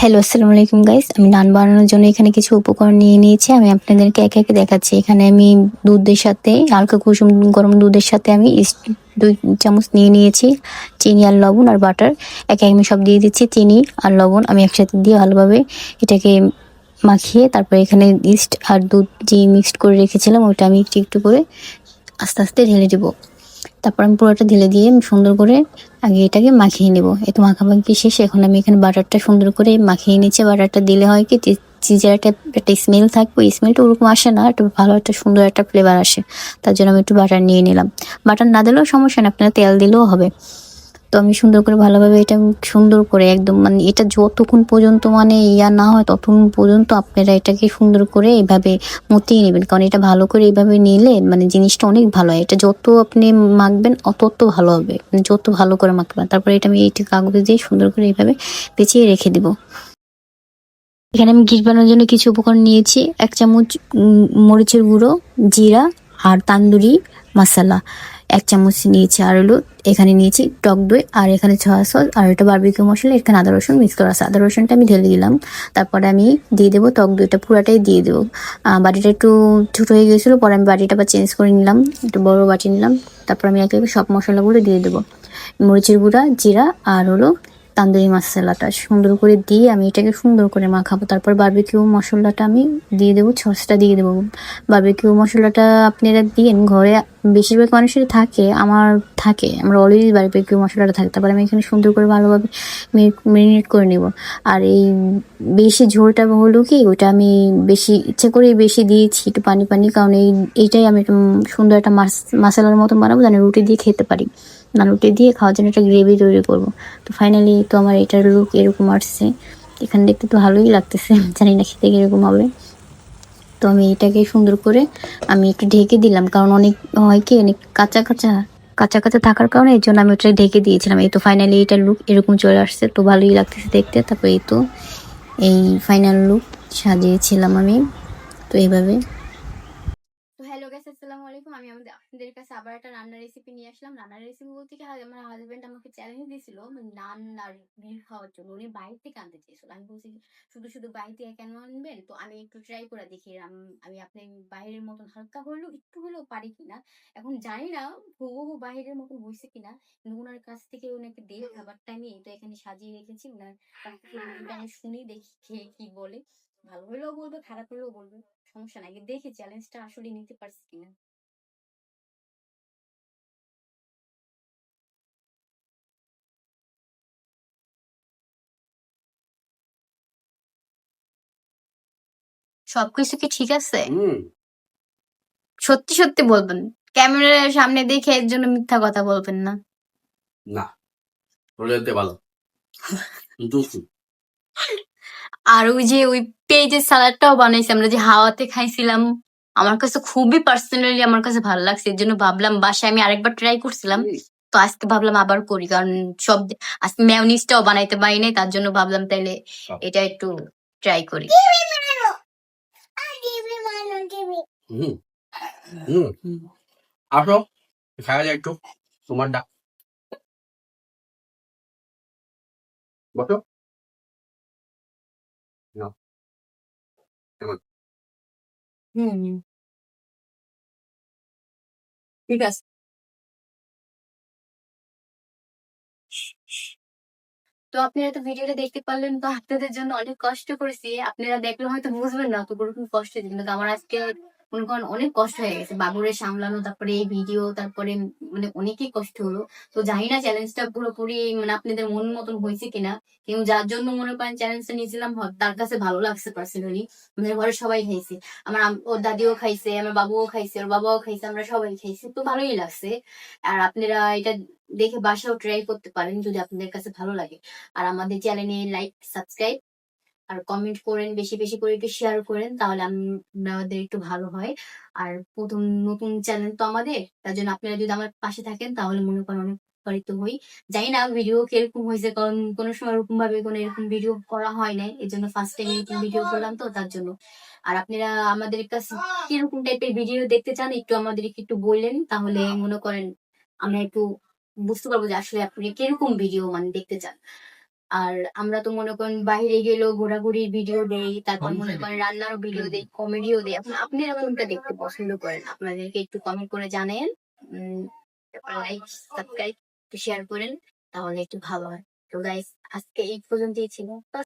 Hello, আসসালামু আলাইকুম guys. আমি নান বানানোর জন্য এখানে কিছু উপকরণ নিয়ে নিয়েছি। আমি আপনাদেরকে একে, একে দেখাচ্ছি। এখানে আমি দুধের সাথে হালকা কুসুম গরম দুধের সাথে আমি ২ চামচ নিয়ে নিয়েছি চিনি আর লবণ আর বাটার। একে, একে আমি সব দিয়ে দিচ্ছি। চিনি আর লবণ আমি একসাথে দিয়ে ভালোভাবে এটাকে মাখিয়ে তারপরে এখানে ইস্ট আর দুধ যে মিক্সড করে রেখেছিলাম ওইটা আমি একটু, একটু করে আস্তে, আস্তে ঢেলে দিব। তারপর আমি পুরোটা ঢেলে দিয়ে সুন্দর করে আগে এটাকে মাখিয়ে নেব। এই তো মাখামাখি শেষে এখন আমি এখানে বাটারটা সুন্দর করে মাখিয়ে নিচ্ছি। বাটারটা দিলে হয় কি চিজের একটা স্মেল থাকবে, ওই স্মেলটা ওরকম আসে না, একটু ভালো একটা সুন্দর একটা ফ্লেভার আসে। তার জন্য আমি একটু বাটার নিয়ে নিলাম। বাটার না দিলেও সমস্যা নেই, আপনারা তেল দিলেও হবে। তো আমি সুন্দর করে ভালোভাবে এটা সুন্দর করে একদম মানে এটা যতক্ষণ পর্যন্ত মানে না হয় ততক্ষণ পর্যন্ত আপনারা এটাকে সুন্দর করে এভাবে মতিয়ে নেবেন, কারণ এটা ভালো করে এইভাবে নিলে মানে জিনিসটা অনেক ভালো হয়। এটা যত আপনি মাখবেন তত ভালো হবে, মানে যত ভালো করে মাখবেন। তারপরে এটা আমি এইটা কাগজে দিয়ে সুন্দর করে এইভাবে পেঁচিয়ে রেখে দিব। এখানে আমি ঘিস বানানোর জন্য কিছু উপকরণ নিয়েছি। ১ চামচ মরিচের গুঁড়ো, জিরা আর তান্দুরি মশলা ১ চামচ নিয়েছি। আর হলো এখানে নিয়েছি টক দই আর এখানে সয়া সস আর এটা বারবিকিউ মশলা, এখানে আদা রসুন মিক্স করা আছে। আদা রসুনটা আমি ঢেলে দিলাম। তারপরে আমি দিয়ে দেবো টক দইটা, পুরাটাই দিয়ে দেবো। বাটিটা একটু ছোটো হয়ে গেছিলো, পরে আমি বাটিটা আবার চেঞ্জ করে নিলাম, একটু বড় বাটি নিলাম। তারপর আমি একে একে সব মশলাগুলো দিয়ে দেবো। মরিচের গুঁড়া, জিরা আর হলো তান্দুরি মশলাটা সুন্দর করে দিয়ে আমি এটাকে সুন্দর করে মাখাবো। তারপর বারবিকিউ মশলাটা আমি দিয়ে দেবো, সসটা দিয়ে দেবো। বারবিকিউ মশলাটা আপনারা দিয়েন, ঘরে বেশিরভাগ মানুষেরই থাকে, আমার থাকে, আমরা অলরেডি বারবিকিউ মশলাটা থাকে। তারপর আমি এখানে সুন্দর করে ভালোভাবে মেরিনেট করে নেব। আর এই বেশি ঝোলটা হলো কি ওইটা আমি বেশি ইচ্ছে করে বেশি দিয়েছি একটু পানি পানি, কারণ এইটাই আমি একটু সুন্দর একটা মশলার মতন বানাবো যেন রুটি দিয়ে খেতে পারি। না, রুটি দিয়ে খাওয়ার জন্য একটা গ্রেভি তৈরি করবো। তো ফাইনালি তো আমার এটার লুক এরকম আসছে। এখানে দেখতে তো ভালোই লাগতেছে, জানি না খেতে কিরকম হবে। তো আমি এটাকে সুন্দর করে আমি একটু ঢেকে দিলাম, কারণ অনেক হয় কি অনেক কাঁচা কাঁচা কাঁচা কাঁচা থাকার কারণে এই জন্য আমি ওটা ঢেকে দিয়েছিলাম। এই তো ফাইনালি এটার লুক এরকম চলে আসছে, তো ভালোই লাগতেছে দেখতে। তারপর এই তো এই ফাইনাল লুক সাজিয়েছিলাম আমি তো এইভাবে। তো হ্যালো গাইস, আসসালামু আলাইকুম। আমি আপনাদের কাছে আবার একটা রান্নার রেসিপি নিয়ে আসলাম। রান্নার রেসিপি বলতে কি আমার হাজবেন্ড আমাকে চ্যালেঞ্জ দিয়েছিল নান আর বিফ খাওয়ার জন্য। উনি বাইরে থেকে আনতে চেয়েছিল। আমি বলছি শুধু শুধু বাইরে থেকে কেন আনবেন, তো আমি একটু ট্রাই করে দেখি আমি আপনি বাইরের মতন হালকা হলেও একটু হলেও পারি কিনা। এখন জানি না হুবহু বাইরের মতন হয়েছে কিনা, কিন্তু ওনার কাছ থেকে ওনাকে দিয়ে খাবারটা নিয়ে তো এখানে সাজিয়ে রেখেছি। ওনার কাছ থেকে আমি শুনি, দেখি খেয়ে কি বলে। ভালো হলেও বলবে, খারাপ হলেও বলবে, সমস্যা নাই। দেখি চ্যালেঞ্জটা আসলে নিতে পারছি কিনা। সবকিছু কি ঠিক আছে? সত্যি সত্যি বলবেন, ক্যামেরার সামনে দেখে এর জন্য মিথ্যা কথা বলবেন না। না, চলে যেতে ভালো। আর ওই যে ওই পেঁয়াজের সালাডটাও বানাইছি আমরা, যে হাওয়াতে খাইছিলাম, আমার কাছে খুবই পার্সোনালি আমার কাছে ভালো লাগছে। এর জন্য ভাবলাম বাসায় আমি আরেকবার ট্রাই করছিলাম, তো আজকে ভাবলাম আবার করি, কারণ সব আজকে মেয়োনিজটাও বানাইতে পারি নাই, তার জন্য ভাবলাম তাইলে এটা একটু ট্রাই করি। হুম হুম আসো, খাওয়া যায় একটু। তোমার ডাক, বসো। নাও, কেমন? হুম, ঠিক আছে। তো আপনারা তো ভিডিওটা দেখতে পারলেন, তো আপনাদের জন্য অনেক কষ্ট করেছি। আপনারা দেখলে হয়তো বুঝবেন না তো ওরকম কষ্ট, কিন্তু আমার আজকে মনে করেন অনেক কষ্ট হয়ে গেছে বাবুরে সামলানো, তারপরে এই ভিডিও, তারপরে মানে অনেকই কষ্ট হলো। তো জানি না চ্যালেঞ্জটা পুরোপুরি মানে আপনাদের মন মতন হয়েছে কিনা, কিন্তু যার জন্য মনে করেন চ্যালেঞ্জটা নিয়েছিলাম তার কাছে ভালো লাগছে পার্সোনালি। আমাদের ঘরে সবাই খাইছে, আমার ওর দাদিও খাইছে, আমার বাবুও খাইছে, ওর বাবাও খাইছে, আমরা সবাই খাইছি, তো ভালোই লাগছে। আর আপনারা এটা দেখে বাসাও ট্রাই করতে পারেন যদি আপনাদের কাছে ভালো লাগে। আর আমাদের চ্যানেলে লাইক, সাবস্ক্রাইব আর কমেন্ট করেন, বেশি বেশি করে একটু শেয়ার করেন, তাহলে আমাদের একটু ভালো হয়। আর প্রথম নতুন চ্যানেল তো আমাদের, তার জন্য আপনারা যদি আমার পাশে থাকেন তাহলে মনে করেন অনেক উপকারিত হই। জানি না ভিডিও কিরকম হয়েছে, কারণ কোনো সময় ওরকম ভাবে কোনো এরকম ভিডিও করা হয় নাই, এই জন্য ফার্স্ট টাইম এরকম ভিডিও করলাম, তো তার জন্য। আর আপনারা আমাদের কাছে কিরকম টাইপের ভিডিও দেখতে চান একটু আমাদেরকে একটু বললেন, তাহলে মনে করেন আমরা একটু বুঝতে পারবো যে আসলে আপনি কিরকম ভিডিও মানে দেখতে চান। আর আমরা তো মনে করেন বাইরে গেলেও ঘোরাঘুরির ভিডিও দেই, তারপর মনে করেন রান্নারও ভিডিও দেই, কমেডিও দেই। আপনারা কোনটা দেখতে পছন্দ করেন? আপনাদেরকে একটু কমেন্ট করে জানেন। লাইক, সাবস্ক্রাইব, শেয়ার করেন, তাহলে একটু ভালো হয়। তো গাইস, আজকে এই পর্যন্তই ছিল।